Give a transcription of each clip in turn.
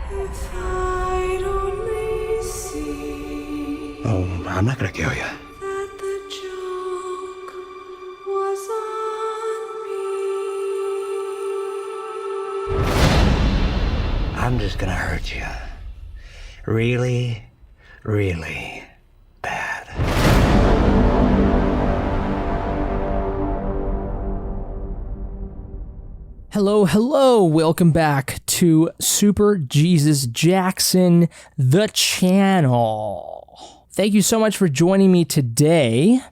If I'd only see Oh, I'm not gonna kill you. that the joke was on me. I'm just gonna hurt you. Really, really bad. Hello, welcome back to Super Jesus Jackson, the channel. Thank you so much for joining me today.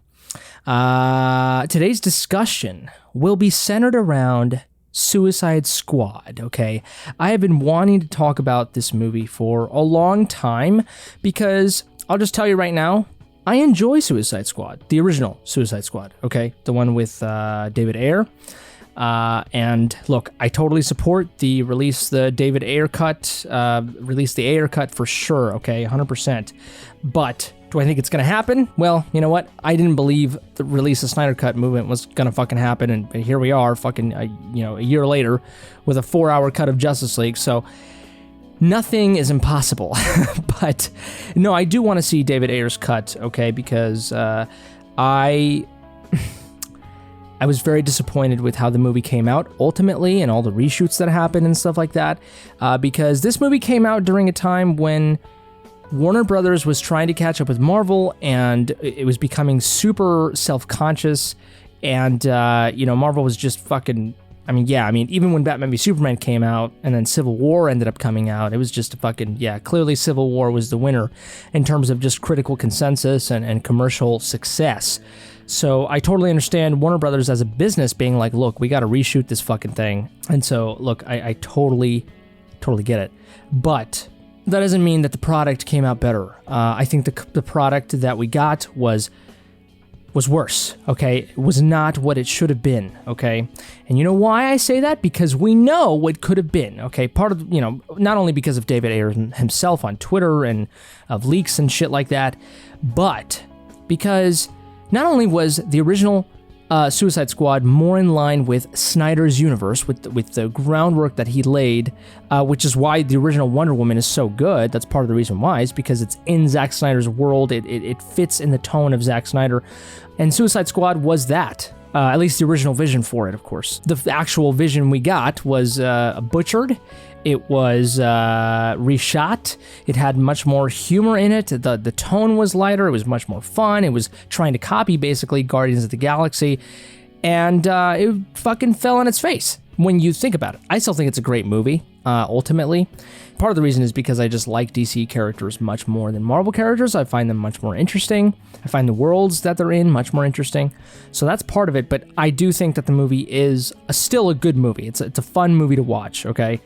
Today's discussion will be centered around Suicide Squad, okay? I have been wanting to talk about this movie for a long time because I'll just tell you right now, I enjoy Suicide Squad, the original Suicide Squad, okay? The one with David Ayer. And look, I totally support the David Ayer cut, release the Ayer cut for sure, okay, 100%. But do I think it's gonna happen? Well, you know what? I didn't believe the release the Snyder cut movement was gonna fucking happen, and here we are, fucking, a year later, with a 4-hour cut of Justice League. So nothing is impossible. But no, I do want to see David Ayer's cut, okay, because I was very disappointed with how the movie came out ultimately and all the reshoots that happened and stuff like that, because this movie came out during a time when Warner Brothers was trying to catch up with Marvel, and it was becoming super self-conscious, and Marvel was just fucking, even when Batman v Superman came out and then Civil War ended up coming out, it was just a fucking, clearly Civil War was the winner in terms of just critical consensus and commercial success. So I totally understand Warner Brothers as a business being like, look, we got to reshoot this fucking thing. And so, look, I totally get it. But that doesn't mean that the product came out better. I think the product that we got was worse, okay? It was not what it should have been, okay? And you know why I say that? Because we know what could have been, okay? Part of, not only because of David Ayer himself on Twitter and of leaks and shit like that, but because not only was the original Suicide Squad more in line with Snyder's universe, with the groundwork that he laid, which is why the original Wonder Woman is so good. That's part of the reason why, is because it's in Zack Snyder's world. It fits in the tone of Zack Snyder. And Suicide Squad was that. At least the original vision for it, of course. The actual vision we got was butchered. It was reshot. It had much more humor in it. The tone was lighter. It was much more fun. It was trying to copy, basically, Guardians of the Galaxy. And it fucking fell on its face when you think about it. I still think it's a great movie, ultimately. Part of the reason is because I just like DC characters much more than Marvel characters. I find them much more interesting. I find the worlds that they're in much more interesting. So that's part of it, but I do think that the movie is still a good movie. It's a fun movie to watch, okay?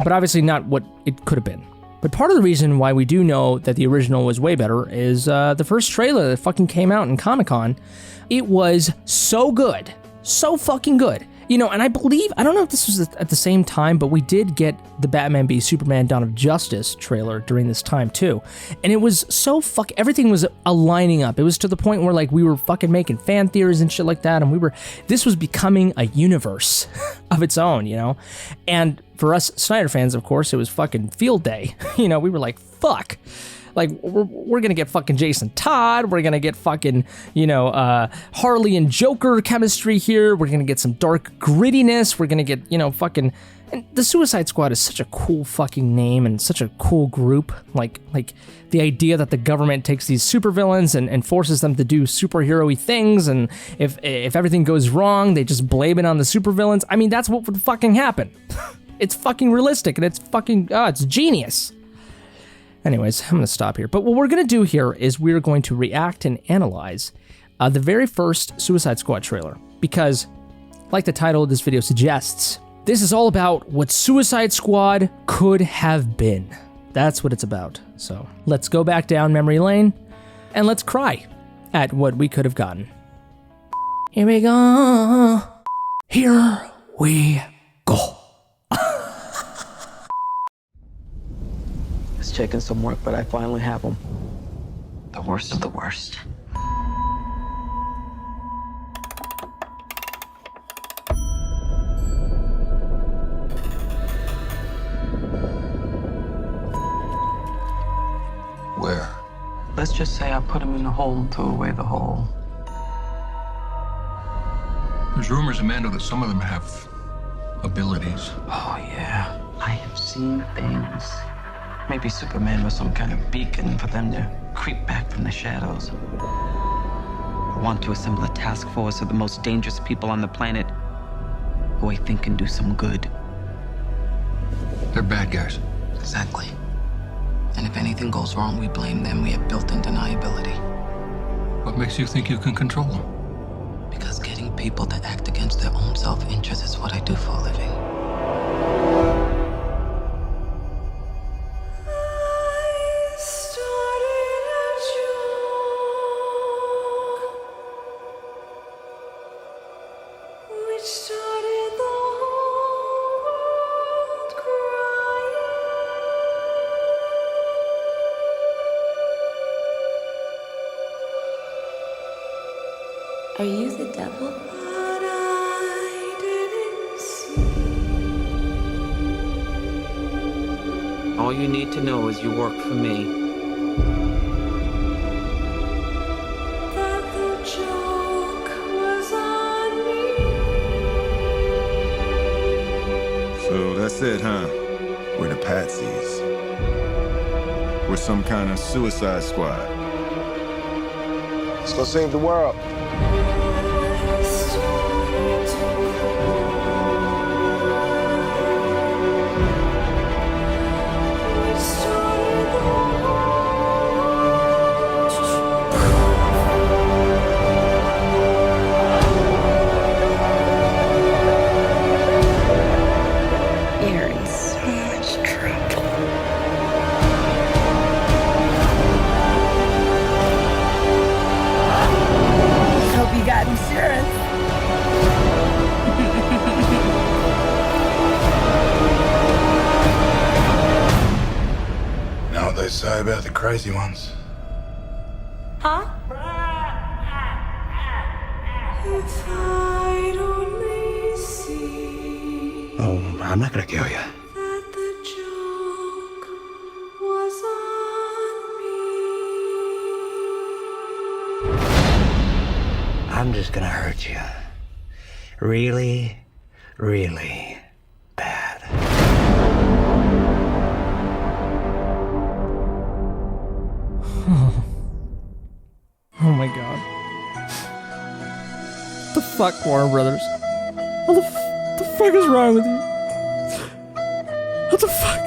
But obviously not what it could have been. But part of the reason why we do know that the original was way better is the first trailer that fucking came out in Comic-Con. It was so good. So fucking good. And I believe, I don't know if this was at the same time, but we did get the Batman v Superman Dawn of Justice trailer during this time too. And it was so everything was aligning up. It was to the point where like we were fucking making fan theories and shit like that. And this was becoming a universe of its own, And for us Snyder fans, of course, it was fucking field day. We were like, fuck. Like, we're going to get fucking Jason Todd. We're going to get fucking, Harley and Joker chemistry here. We're going to get some dark grittiness. We're going to get, fucking... And the Suicide Squad is such a cool fucking name and such a cool group. Like the idea that the government takes these supervillains and forces them to do superhero-y things, and if everything goes wrong, they just blame it on the supervillains. I mean, that's what would fucking happen. It's fucking realistic, and it's fucking... it's genius. Anyways, I'm going to stop here. But what we're going to do here is we're going to react and analyze the very first Suicide Squad trailer. Because, like the title of this video suggests, this is all about what Suicide Squad could have been. That's what it's about. So let's go back down memory lane and let's cry at what we could have gotten. Here we go. Here we go. taking some work, but I finally have them. The worst of the worst. Where? Let's just say I put him in the hole, threw away the hole. There's rumors, Amanda, that some of them have abilities. Oh, yeah. I have seen things. Maybe Superman was some kind of beacon for them to creep back from the shadows. I want to assemble a task force of the most dangerous people on the planet who I think can do some good. They're bad guys. Exactly. And if anything goes wrong, we blame them. We have built-in deniability. What makes you think you can control them? Because getting people to act against their own self-interest is what I do for a living. I started a joke which started the whole world crying. Are you the devil? But I didn't see All you need to know is you work for me. that the joke was on me. So that's it, huh? We're the patsies. We're some kind of suicide squad. Let's go save the world. I started to cry. We started the You're in so much trouble. Hope you got insurance. Know what they say about the crazy ones? Huh? If I'd only see Oh, I'm not gonna kill you. that the joke was on me. I'm just gonna hurt you. Really, really bad. Oh my god. The fuck, Warner Brothers? What the fuck is wrong with you? What the fuck?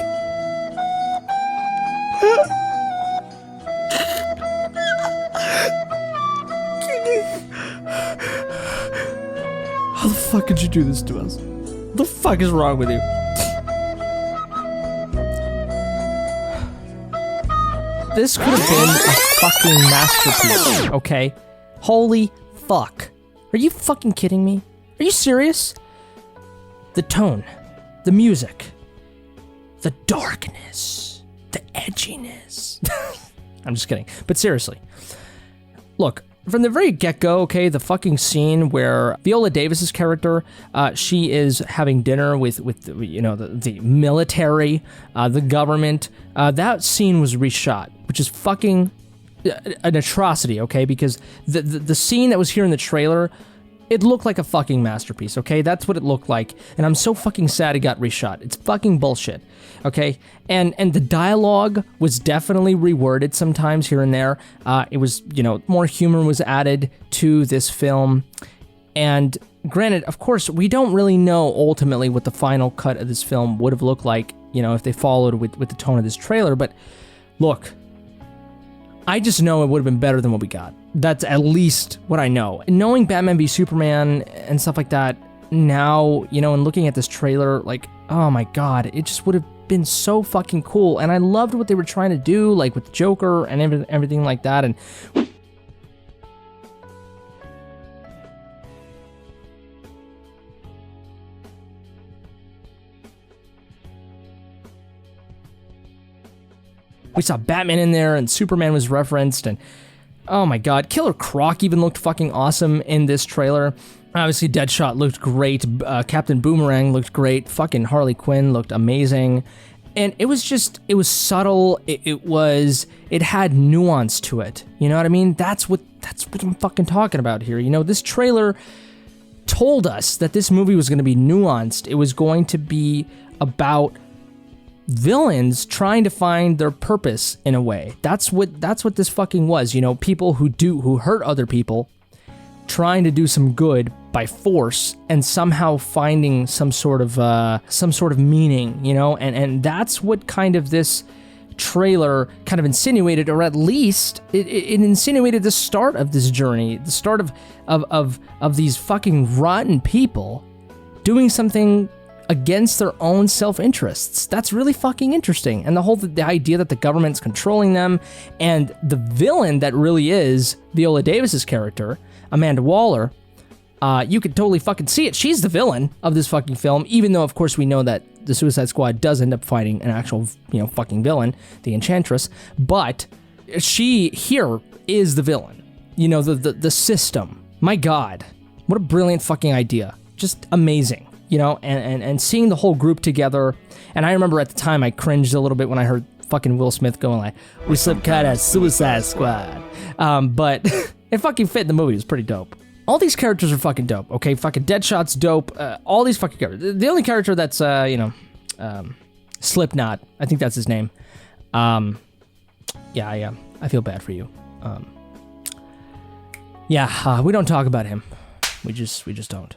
How the fuck could you do this to us? What the fuck is wrong with you? This could have been a fucking masterpiece, okay? Holy fuck. Are you fucking kidding me? Are you serious? The tone, the music, the darkness, the edginess. I'm just kidding. But seriously, look, from the very get-go, okay, the fucking scene where Viola Davis's character, she is having dinner with you know, the military, the government. That scene was reshot, which is fucking an atrocity, okay? Because the scene that was here in the trailer, it looked like a fucking masterpiece, okay? That's what it looked like, and I'm so fucking sad it got reshot. It's fucking bullshit, okay? And the dialogue was definitely reworded sometimes here and there. It was, you know, more humor was added to this film, and granted, of course, we don't really know ultimately what the final cut of this film would have looked like, you know, if they followed with the tone of this trailer, but look, I just know it would have been better than what we got. That's at least what I know. Knowing Batman v Superman and stuff like that now, you know, and looking at this trailer, like, oh my god, it just would have been so fucking cool. And I loved what they were trying to do, like with the Joker and everything like that. And We saw Batman in there, and Superman was referenced, and oh my god, Killer Croc even looked fucking awesome in this trailer. Obviously, Deadshot looked great, Captain Boomerang looked great, fucking Harley Quinn looked amazing, and it was subtle, it had nuance to it, you know what I mean? That's what I'm fucking talking about here, you know? This trailer told us that this movie was going to be nuanced. It was going to be about villains trying to find their purpose in a way. That's what this fucking was, you know, people who hurt other people trying to do some good by force and somehow finding some sort of meaning, you know, and that's what kind of this trailer kind of insinuated, or at least it insinuated the start of this journey, the start of these fucking rotten people doing something against their own self-interests. That's really fucking interesting. And the idea that the government's controlling them, and the villain that really is Viola Davis's character, Amanda Waller, you could totally fucking see it. She's the villain of this fucking film, even though, of course, we know that the Suicide Squad does end up fighting an actual, you know, fucking villain, the Enchantress, but she here is the villain. You know, the system. My God, what a brilliant fucking idea. Just amazing, you know, and seeing the whole group together. And I remember at the time I cringed a little bit when I heard fucking Will Smith going like, "We some kind of Suicide Squad," but it fucking fit in the movie. It was pretty dope. All these characters are fucking dope, okay? Fucking Deadshot's dope. All these fucking characters. The only character that's, Slipknot, I think that's his name. I feel bad for you. We don't talk about him. We just don't.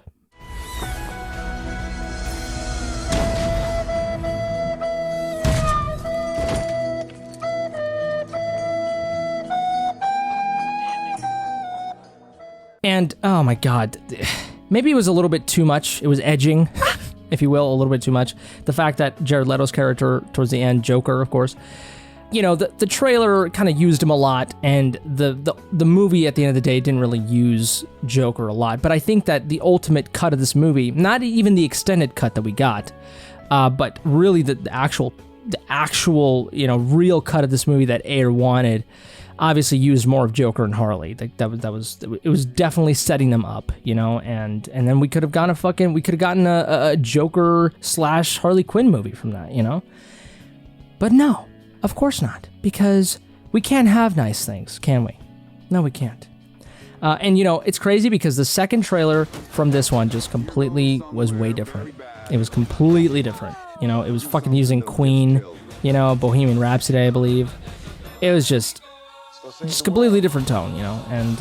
And, oh my god, maybe it was a little bit too much. It was edging, if you will, a little bit too much. The fact that Jared Leto's character, towards the end, Joker, of course, you know, the trailer kind of used him a lot, and the movie, at the end of the day, didn't really use Joker a lot. But I think that the ultimate cut of this movie, not even the extended cut that we got, but really the actual, you know, real cut of this movie that Ayer wanted, obviously used more of Joker and Harley. It was definitely setting them up, you know, and then we could have gotten a Joker / Harley Quinn movie from that, you know. But no, of course not, because we can't have nice things, can we? No, we can't. And you know, it's crazy because the second trailer from this one just completely was way different. It was completely different. You know, it was fucking using Queen, you know, Bohemian Rhapsody, I believe. It was just completely different tone, you know, and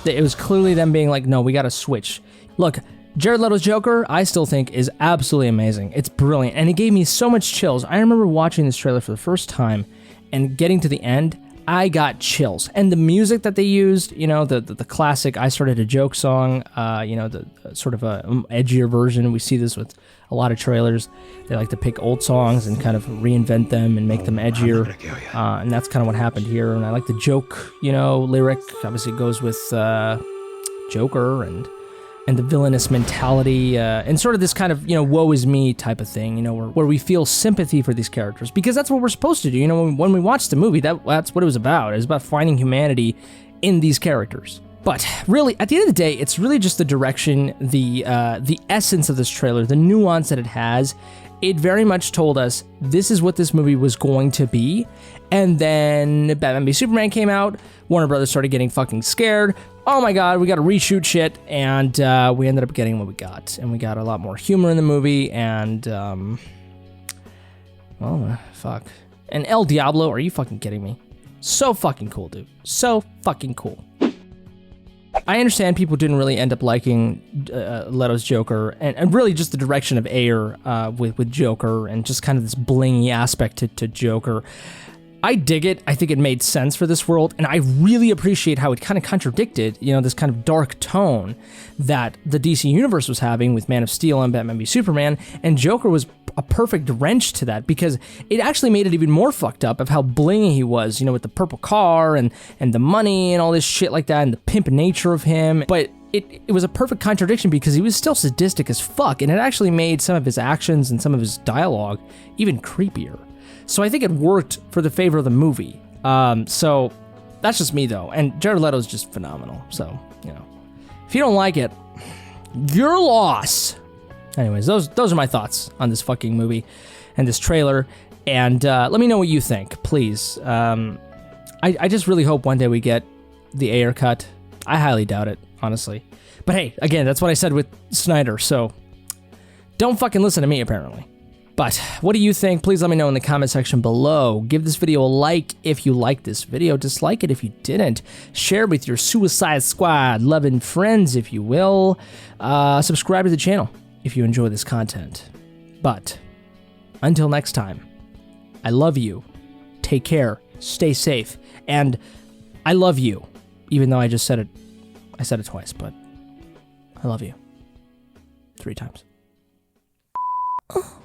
it was clearly them being like, no, we gotta switch. Look, Jared Leto's Joker, I still think is absolutely amazing. It's brilliant, and it gave me so much chills. I remember watching this trailer for the first time, and getting to the end, I got chills. And the music that they used, you know, the classic I Started a Joke song, you know, the sort of a edgier version. We see this with a lot of trailers. They like to pick old songs and kind of reinvent them and make them edgier. And that's kind of what happened here. And I like the joke, you know, lyric. Obviously it goes with Joker and the villainous mentality, and sort of this kind of, you know, woe is me type of thing, you know, where we feel sympathy for these characters, because that's what we're supposed to do, you know, when we watch the movie, that's what it was about. It was about finding humanity in these characters. But really, at the end of the day, it's really just the direction, the essence of this trailer, the nuance that it has. It very much told us this is what this movie was going to be. And then Batman v Superman came out. Warner Brothers started getting fucking scared. Oh my god, we got to reshoot shit. And we ended up getting what we got. And we got a lot more humor in the movie. And, fuck. And El Diablo, are you fucking kidding me? So fucking cool, dude. So fucking cool. I understand people didn't really end up liking Leto's Joker, and really just the direction of Ayer with Joker, and just kind of this blingy aspect to Joker. I dig it. I think it made sense for this world, and I really appreciate how it kind of contradicted, you know, this kind of dark tone that the DC Universe was having with Man of Steel and Batman v Superman, and Joker was a perfect wrench to that, because it actually made it even more fucked up of how blingy he was, you know, with the purple car and the money and all this shit like that, and the pimp nature of him. But it was a perfect contradiction, because he was still sadistic as fuck, and it actually made some of his actions and some of his dialogue even creepier. So I think it worked for the favor of the movie. So that's just me, though. And Jared Leto's just phenomenal. So, if you don't like it, your loss. Anyways, those are my thoughts on this fucking movie and this trailer. And let me know what you think, please. I just really hope one day we get the Ayer cut. I highly doubt it, honestly. But hey, again, that's what I said with Snyder, so don't fucking listen to me, apparently. But what do you think? Please let me know in the comment section below. Give this video a like if you liked this video. Dislike it if you didn't. Share with your Suicide Squad loving friends, if you will. Subscribe to the channel if you enjoy this content. But until next time, I love you. Take care. Stay safe. And I love you. Even though I just said it. I said it twice, but I love you. 3 times. Oh.